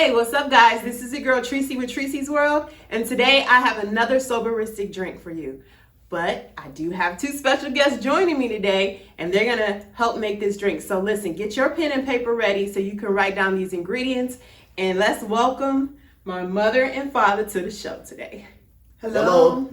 Hey, what's up guys? This is your girl Tracy with Tracy's World, and today I have another SoBarRistic drink for you. But I do have two special guests joining me today, and they're gonna help make this drink. So listen, get your pen and paper ready so you can write down these ingredients, and let's welcome my mother and father to the show today. Hello.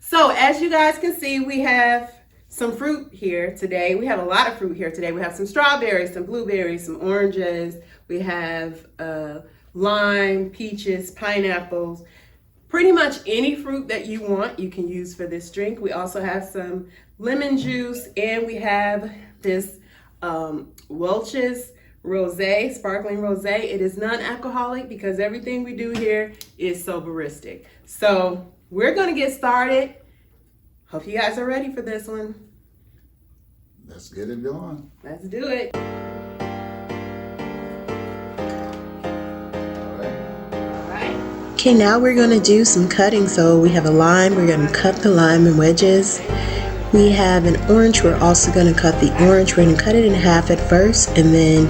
So as you guys can see, we have some fruit here today. We have a lot of fruit here today. We have some strawberries, some blueberries, some oranges. We have lime, peaches, pineapples. Pretty much any fruit that you want, you can use for this drink. We also have some lemon juice, and we have this Welch's Rosé, sparkling rosé. It is non-alcoholic because everything we do here is SoBarRistic. So we're gonna get started. Hope you guys are ready for this one. Let's get it going. Let's do it. All right. Okay, now we're going to do some cutting. So we have a lime, we're going to cut the lime in wedges. We have an orange, we're also going to cut the orange. We're going to cut it in half at first, and then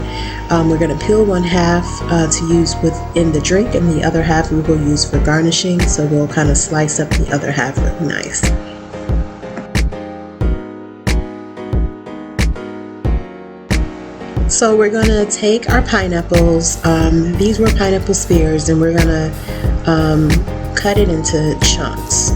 we're going to peel one half to use within the drink, and the other half we will use for garnishing. So we'll kind of slice up the other half really nice. So we're going to take our pineapples, these were pineapple spears, and we're going to cut it into chunks.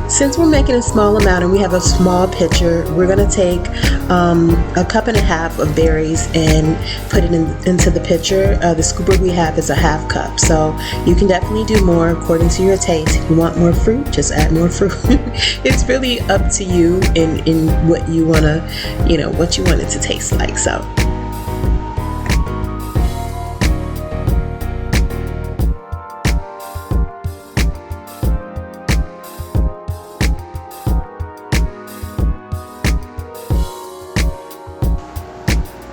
Since we're making a small amount and we have a small pitcher, we're going to take a cup and a half of berries and put it into the pitcher. The scooper we have is a half cup, so you can definitely do more according to your taste. If you want more fruit, just add more fruit. It's really up to you in what you want to, what you want it to taste like. So.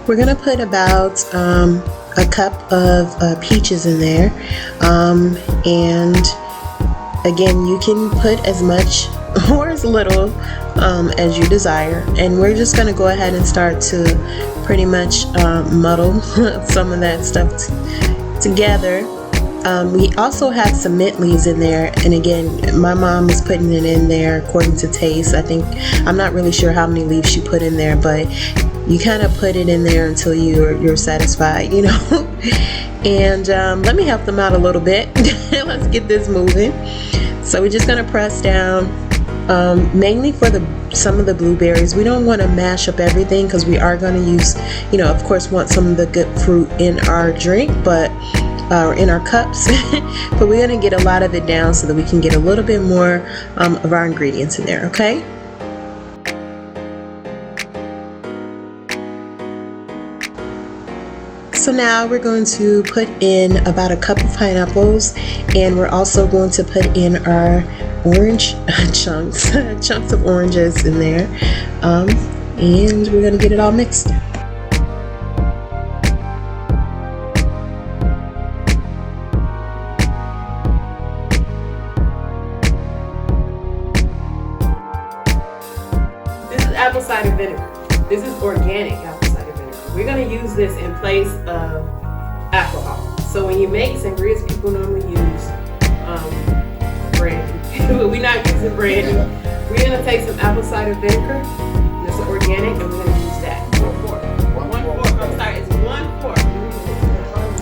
We're going to put about a cup of peaches in there, and again, you can put as much or as little as you desire, and we're just going to go ahead and start to pretty much muddle some of that stuff together. We also have some mint leaves in there, and again, my mom is putting it in there according to taste. I'm not really sure how many leaves she put in there, but you kind of put it in there until you're satisfied, And let me help them out a little bit. Let's get this moving. So we're just going to press down, mainly for some of the blueberries. We don't want to mash up everything because we are going to use, of course, want some of the good fruit in our drink, but in our cups. But we're going to get a lot of it down so that we can get a little bit more of our ingredients in there, okay? So now we're going to put in about a cup of pineapples, and we're also going to put in our orange chunks of oranges in there, and we're going to get it all mixed. This is apple cider vinegar. This is organic apple cider vinegar. We're going to use this in place of alcohol. So when you make sangrias, people normally use brandy. We're not using brandy. We're gonna take some apple cider vinegar. This is organic, and we're gonna use that. 1/4. 1/4. I'm sorry, it's 1/4.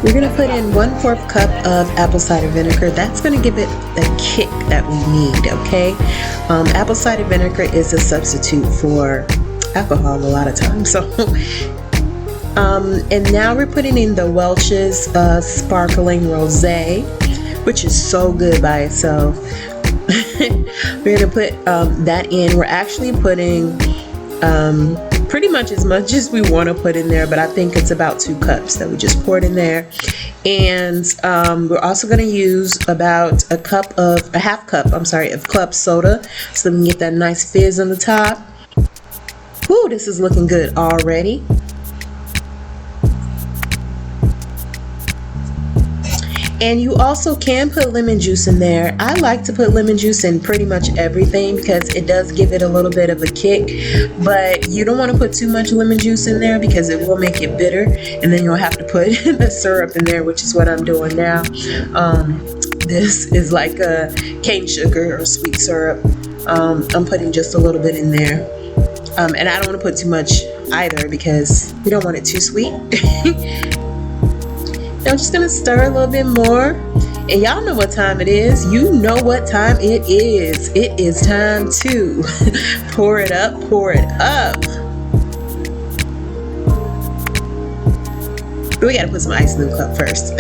We're gonna put in 1/4 cup of apple cider vinegar. That's gonna give it the kick that we need, okay? Apple cider vinegar is a substitute for alcohol a lot of times. So, and now we're putting in the Welch's Sparkling Rosé, which is so good by itself. We're gonna put that in. We're actually putting pretty much as we want to put in there, but I think it's about 2 cups that we just poured in there. And we're also going to use about a half cup of club soda, so we can get that nice fizz on the top. Woo, this is looking good already. And you also can put lemon juice in there. I like to put lemon juice in pretty much everything because it does give it a little bit of a kick. But you don't want to put too much lemon juice in there because it will make it bitter. And then you'll have to put the syrup in there, which is what I'm doing now. This is like a cane sugar or sweet syrup. I'm putting just a little bit in there. And I don't want to put too much either because we don't want it too sweet. I'm just gonna stir a little bit more, and y'all know what time it is. You know what time it is. It is time to pour it up, pour it up. But we gotta put some ice in the cup first.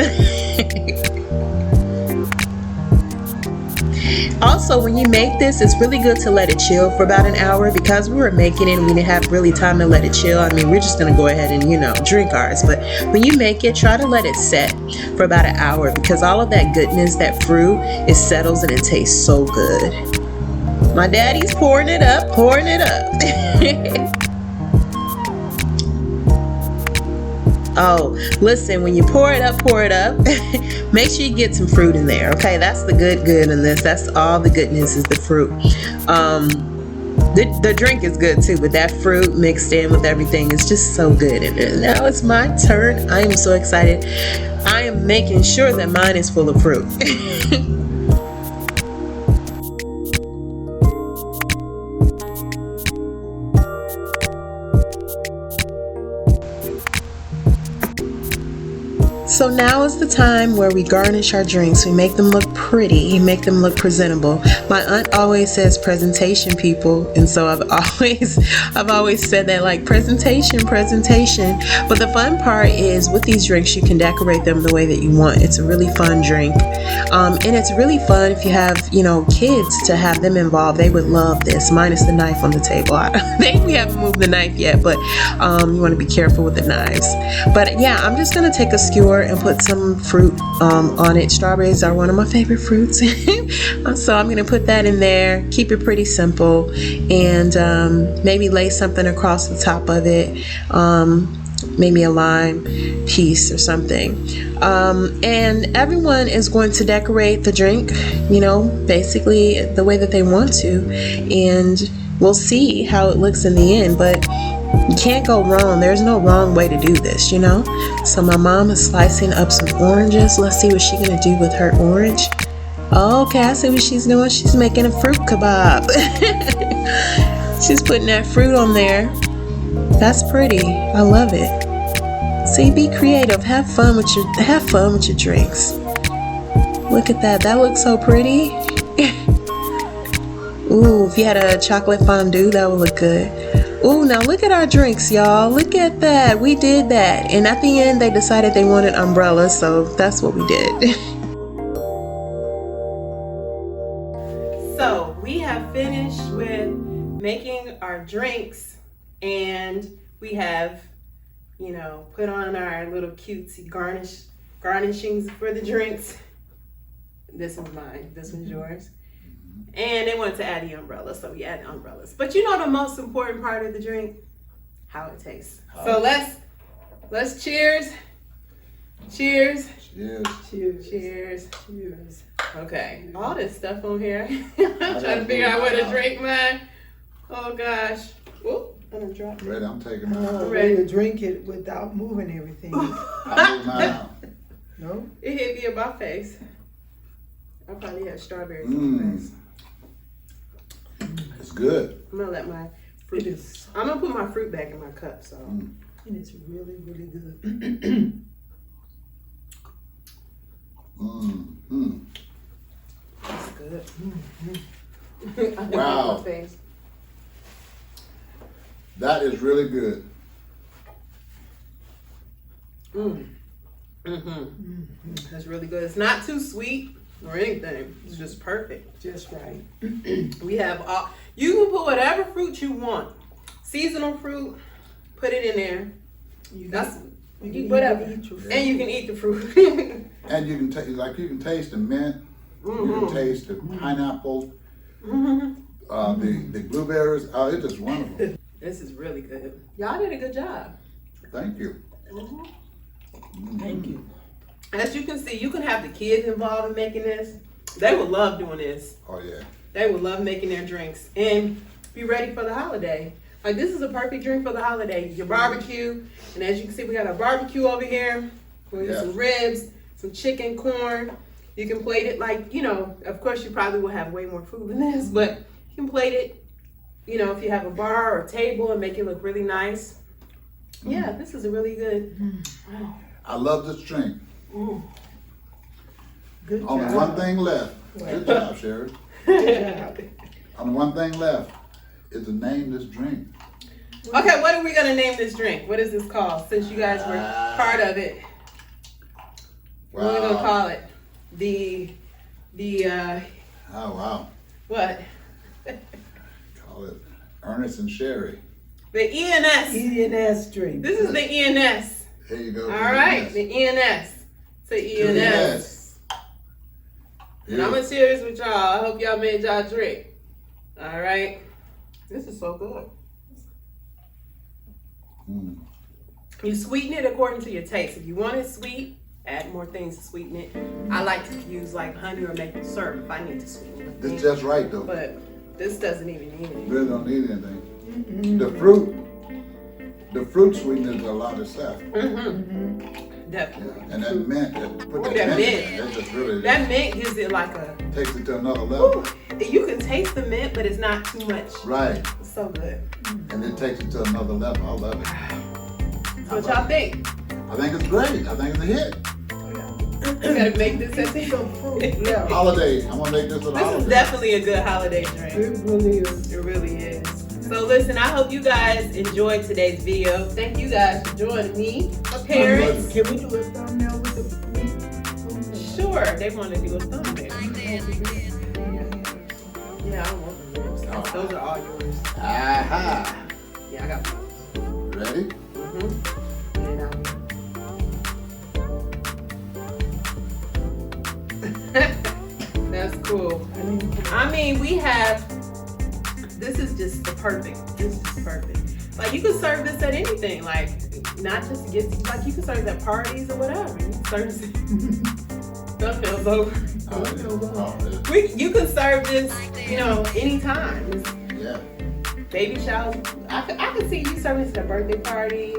Also, when you make this, it's really good to let it chill for about an hour. Because we were making it and we didn't have really time to let it chill. I mean, we're just gonna go ahead and, drink ours. But when you make it, try to let it set for about an hour, because all of that goodness, that fruit, it settles and it tastes so good. My daddy's pouring it up, pouring it up. Oh, listen, when you pour it up, make sure you get some fruit in there, okay? That's the good in this. That's all the goodness is the fruit. The drink is good too, but that fruit mixed in with everything is just so good. And now it's my turn. I am so excited. I am making sure that mine is full of fruit. So now is the time where we garnish our drinks. We make them look pretty, make them look presentable. My aunt always says presentation, people, and so I've always said that, like, presentation. But the fun part is with these drinks, you can decorate them the way that you want. It's a really fun drink, and it's really fun if you have kids to have them involved. They would love this, minus the knife on the table. I think we haven't moved the knife yet, but you want to be careful with the knives. But yeah, I'm just gonna take a skewer and put some fruit on it. Strawberries are one of my favorite fruits. So I'm going to put that in there, keep it pretty simple, and maybe lay something across the top of it, maybe a lime piece or something. And everyone is going to decorate the drink, basically the way that they want to, and we'll see how it looks in the end. But you can't go wrong. There's no wrong way to do this, So my mom is slicing up some oranges. Let's see what she's gonna do with her orange. Oh, okay, I see what she's doing. She's making a fruit kebab. She's putting that fruit on there. That's pretty. I love it. See, be creative. Have fun with your drinks. Look at that. That looks so pretty. Ooh, if you had a chocolate fondue, that would look good. Ooh, now look at our drinks, y'all. Look at that. We did that. And at the end, they decided they wanted umbrellas, so that's what we did. So we have finished with making our drinks, and we have, put on our little cutesy garnishings for the drinks. This one's mine. This one's yours. And they wanted to add the umbrella, so we add umbrellas. But the most important part of the drink? How it tastes. So let's cheers. Cheers. Cheers. Cheers. Okay. All this stuff on here. I'm trying to figure out what to drink, man. Oh gosh. Whoop. I'm gonna drop it. Ready, I'm taking mine. I'm ready to drink it without moving everything. I'll move mine out. No? It hit me in my face. I probably had strawberries in my face. It's It's good. I'm gonna let my fruit. It is. I'm gonna put my fruit back in my cup. So. Mm. And it's really, really good. Mm-hmm. That's good. Wow. My face. That is really good. That's really good. It's not too sweet or anything. It's just perfect. Just right. We have all. You can put whatever fruit you want. Seasonal fruit. Put it in there. That's whatever. Eat your food. And you can eat the fruit. And you can taste, you can taste the mint. You can taste the pineapple. The blueberries. Oh, it's just wonderful. This is really good. Y'all did a good job. Thank you. Thank you. As you can see, you can have the kids involved in making this. They would love doing this. Oh yeah. They would love making their drinks and be ready for the holiday. Like, this is a perfect drink for the holiday. Your barbecue, and as you can see, we got a barbecue over here. We got some ribs, some chicken, corn. You can plate it like, you know, of course you probably will have way more food than this, but you can plate it, you know, if you have a bar or a table and make it look really nice. Yeah, this is a really good. I love this drink. Good Only job. one thing left. Good job, Sherry. Good job. Only one thing left is to name this drink. Okay, what are we gonna name this drink? What is this called? Since you guys were part of it, what are we gonna call it? Oh wow. What? Call it Ernest and Sherry. The ENS. ENS drink. This is the ENS. There you go. All right, the ENS. It's the ENS. And I'm gonna share this with y'all. I hope y'all made y'all drink. All right. This is so good. You sweeten it according to your taste. If you want it sweet, add more things to sweeten it. I like to use like honey or maple syrup if I need to sweeten it. It's just right though. But this doesn't even need it. Really don't need anything. The fruit sweetness a lot of stuff. Definitely. And that mint, put that That mint in mint. there, that just really That mint gives it like a. takes it to another level. You can taste the mint, but it's not too much. Right. It's so good. And it takes it to another level. I love it. So what y'all think? I think it's great. I think it's a hit. You gotta make this at the Yeah. Holiday. I'm gonna make this a This holiday. is definitely a good holiday drink. It really is. It really is. So listen, I hope you guys enjoyed today's video. Thank you guys for joining me. My parents. Can we do a thumbnail with the meat? Sure, they want to do a thumbnail. Yeah, I want the ribs. Those are all yours. Aha. Yeah, I got those. Ready? That's cool. I mean, we have, this is just the perfect. This is perfect. Like, you can serve this at anything. Like, not just to get, like, you can serve this at parties or whatever. You can serve this. That feels over. You can serve this, you know, anytime. Yeah. Baby showers. I could see you serving this at a birthday party,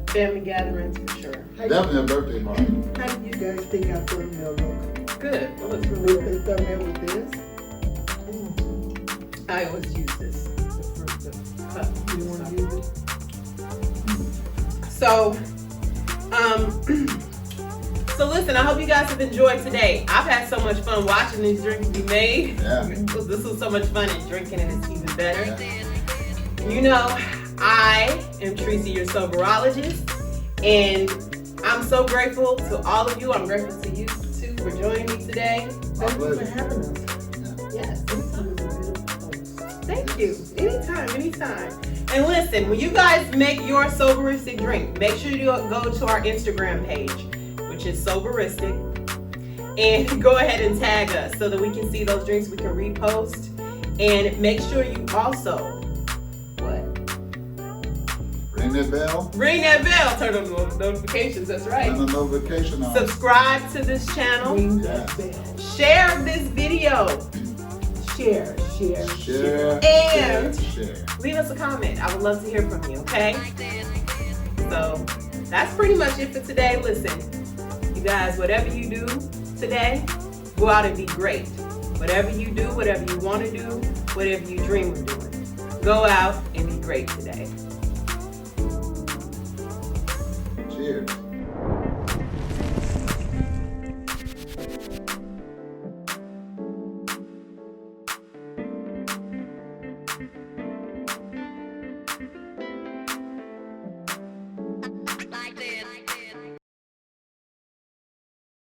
family gatherings for sure. Definitely a birthday party. How do you guys think our thumbnail look? Good. That looks really With good. the thumbnail with this? I always use this. The cup. You want to use it? So, so listen, I hope you guys have enjoyed today. I've had so much fun watching these drinks be made. Yeah. This was so much fun, and drinking it is even better. You know, I am Tracy, your SoBarRologist, and I'm so grateful to all of you. I'm grateful to you too for joining me today. Thank you for having us. Yes. This is a beautiful place. Thank you. Anytime, anytime. And listen, when you guys make your SoBarRistic drink, make sure you go to our Instagram page, which is SoBarRistic, and go ahead and tag us so that we can see those drinks, we can repost. And make sure you also, what? Ring that bell. Ring that bell, turn on the notifications, that's right. Turn the notification on. Subscribe to this channel. Ring Yeah. that bell. Share this video. Share. Share. And share. leave us a comment. I would love to hear from you, okay? So that's pretty much it for today. Listen, you guys, whatever you do today, go out and be great. Whatever you do, whatever you want to do, whatever you dream of doing, Go out and be great today. Cheers.